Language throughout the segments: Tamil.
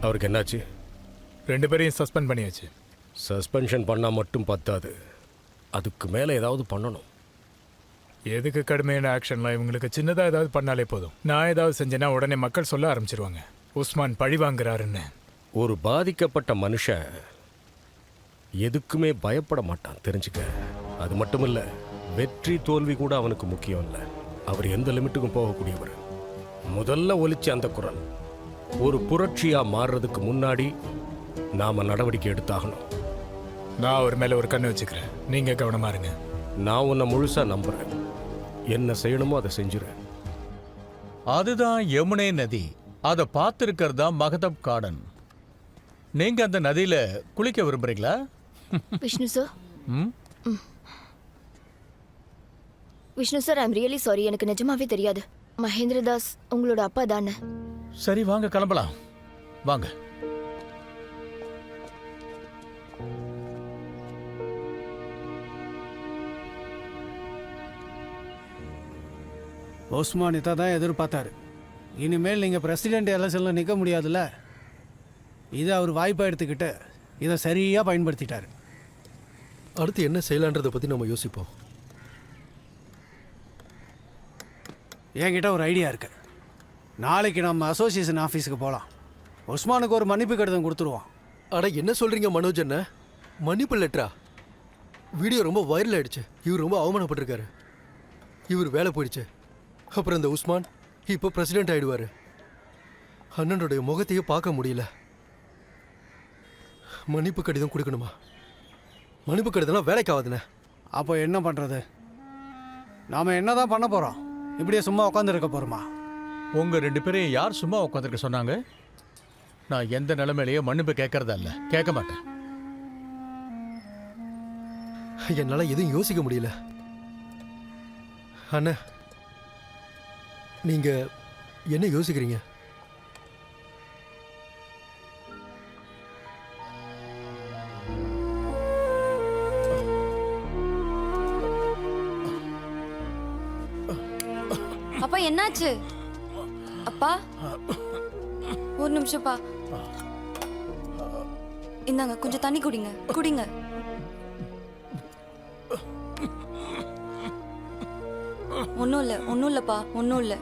அவருக்கு என்னாச்சு? 2 பேரையும் சஸ்பெண்ட் பண்ணியாச்சு. சஸ்பென்ஷன் பண்ணால் மட்டும் பத்தாது, அதுக்கு மேலே ஏதாவது பண்ணணும். எதுக்கு கடுமையான ஆக்ஷன்லாம்? இவங்களுக்கு சின்னதாக ஏதாவது பண்ணாலே போதும். நான் ஏதாவது செஞ்சேன்னா உடனே மக்கள் சொல்ல ஆரம்பிச்சிருவாங்க, உஸ்மான் பழி வாங்குறாருன்னு. ஒரு பாதிக்கப்பட்ட மனுஷன் எதுக்குமே பயப்பட மாட்டான், தெரிஞ்சுக்க. அது மட்டும் இல்லை, வெற்றி தோல்வி கூட அவனுக்கு முக்கியம் இல்லை. அவர் எந்த லிமிட்டுக்கும் போகக்கூடியவர். முதல்ல ஒலிச்ச அந்த குரல் ஒரு புரட்சியா மாறுறதுக்கு முன்னாடி நாம நடவடிக்கை எடுத்தாகணும். நான் அவர் மேல ஒரு கண்ணு வச்சுக்கிறேன், நீங்க கவனமா இருங்க. நான் உன்னை முழுசா நம்புறேன். என்ன செய்யணுமோ அதை செஞ்சுறேன். அதுதான் யமுனை நதி. அதை பார்த்துருக்கிறது தான் மகதப் கார்டன். நீங்க அந்த நதியில குளிக்க விரும்புறீங்களா? விஷ்ணு சார், ம் Vishnu sir, I'm really sorry. எனக்கு நிஜமாவே தெரியாது. மகேந்திர தாஸ் உங்களோட அப்பா தானே? சரி, வாங்க கிளம்பலாம். வாங்க. உஸ்மான் இதை தான் எதிர்பார்த்தாரு. இனிமேல் நீங்கள் பிரசிடென்ட் எலெக்ஷனில் நிற்க முடியாதுல்ல. இதை அவர் வாய்ப்பாக எடுத்துக்கிட்டு இதை சரியாக பயன்படுத்திட்டார். அடுத்து என்ன செய்யலான்றதை பற்றி நம்ம யோசிப்போம். என்கிட்ட ஒரு ஐடியா இருக்கு. நாளைக்கு நம்ம அசோசியேஷன் ஆஃபீஸுக்கு போகலாம். உஸ்மானுக்கு ஒரு மன்னிப்பு கடிதம் கொடுத்துருவோம். அட என்ன சொல்கிறீங்க மனோஜ் அண்ணா? மன்னிப்பு லெட்டரா? வீடியோ ரொம்ப வைரல் ஆயிடுச்சு. இவர் ரொம்ப அவமானப்பட்டிருக்காரு. இவர் வேலை போயிடுச்சு. அப்புறம் இந்த உஸ்மான் இப்போ பிரசிடென்ட் ஆயிடுவார். அண்ணனுடைய முகத்தையே பார்க்க முடியல. மன்னிப்பு கடிதம் கொடுக்கணுமா? மன்னிப்பு கடிதம்லாம் வேலைக்கு ஆகுதுண்ணே. அப்போ என்ன பண்ணுறது? நாம் என்ன தான் பண்ண போகிறோம்? இப்படியே சும்மா உட்காந்துருக்க போகிறோமா? உங்க 2 பேரையும் யார் சும்மா உட்காந்துருக்க சொன்னாங்க? நான் எந்த நிலைமையிலேயே மன்னிப்பு கேட்கறதா இல்லை, கேட்க மாட்டேன். என்னால் எதுவும் யோசிக்க முடியல. அண்ணா, நீங்க என்ன யோசிக்கிறீங்க? அப்பா என்னாச்சு? அப்பா ஒரு நிமிஷம்ப்பா, இந்தாங்க கொஞ்சம் தண்ணி குடிங்க, குடிங்க. ஒன்றும் இல்லை, ஒன்றும் இல்லைப்பா, ஒன்றும் இல்லை.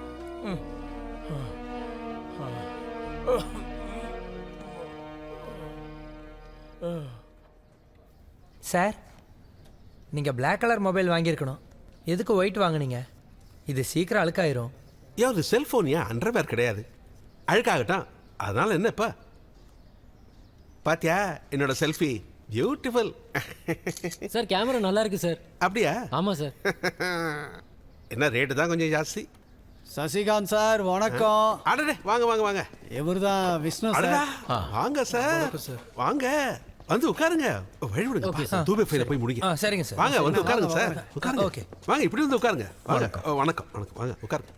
சார், நீங்கள் பிளாக் கலர் மொபைல் வாங்கியிருக்கணும். எதுக்கு ஒயிட் வாங்குனீங்க? இது சீக்கிரம் அழுக்காயிரும். ஏன் ஒரு செல்ஃபோன் ஏன் அண்டர்வேர் கிடையாது? அழுக்காகட்டும், அதனால என்னப்பா? பாத்தியா என்னோட செல்ஃபி? பியூட்டிஃபுல். சார் கேமரா நல்லா இருக்கு சார். அப்படியா? ஆமாம் சார். என்ன ரேட்டு தான் கொஞ்சம் ஜாஸ்தி. சசிகாந்த் சார் வணக்கம். அடடே, வாங்க வாங்க வாங்க. இவர் தான் விஷ்ணு சார். வாங்க சார், வாங்க வந்து உட்காருங்க. வழி விடுங்க, தூபே ஃபைல போய் முடிங்க. சரிங்க சார். வாங்க வந்து உட்காருங்க சார், உட்காருங்க. ஓகே, வாங்க இப்படி வந்து உட்காருங்க. வாங்க. வணக்கம் வணக்கம், வாங்க உட்காருங்க.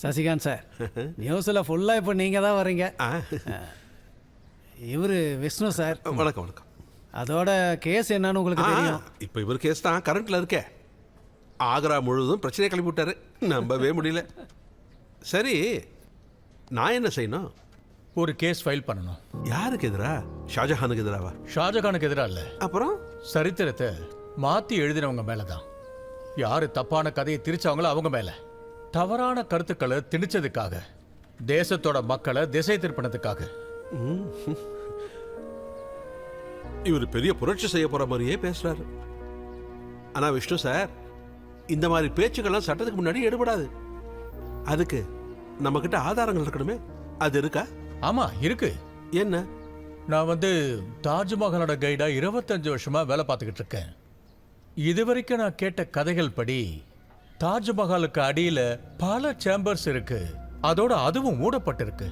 சசிகாந்த் சார், நியூஸில் ஃபுல்லாக இப்போ நீங்கள் தான் வரீங்க. இவர் விஷ்ணு சார். வணக்கம் வணக்கம். அதோட கேஸ் என்னன்னு உங்களுக்கு தெரியும்? இப்போ இவர் கேஸ் தான் கரண்ட்ல இருக்கே. ஆக்ரா முழுவதும் பிரச்சனையை கிளப்பி விட்டாரு, நம்பவே முடியல. சரி, நான் என்ன செய்யணும்? ஒரு கேஸ் ஃபைல் பண்ணணும். யாருக்கு எதிரா? ஷாஜஹானுக்கு எதிராவா? ஷாஜகானுக்கு எதிராக இல்லை. அப்புறம் சரித்திரத்தை மாற்றி எழுதினவங்க மேலே தான். யார் தப்பான கதையை திரிச்சாங்களோ அவங்க மேலே. தவறான கருத்துக்களை திணிச்சதுக்காக, தேசத்தோட மக்களை திசை திருப்பினதுக்காக. இவர் பெரிய புரட்சி செய்ய போற மாதிரியே பேசுறாரு. ஆனா விஷ்ணு சார், இந்த மாதிரி பேச்சுக்கள்லாம் சட்டத்துக்கு முன்னாடி எடுபடாது. அதுக்கு நம்ம கிட்ட ஆதாரங்கள் இருக்கணுமே. அது இருக்கா? ஆமா இருக்கு. என்ன? நான் தாஜ்மஹாலோட கைடா 25 வருஷமா வேலை பார்த்துக்கிட்டு இருக்கேன். இதுவரைக்கும் நான் கேட்ட கதைகள் படி தாஜ்மஹாலுக்கு அடியில பல சேம்பர்ஸ் இருக்கு. அதோட அதுவும் மூடப்பட்டிருக்கு.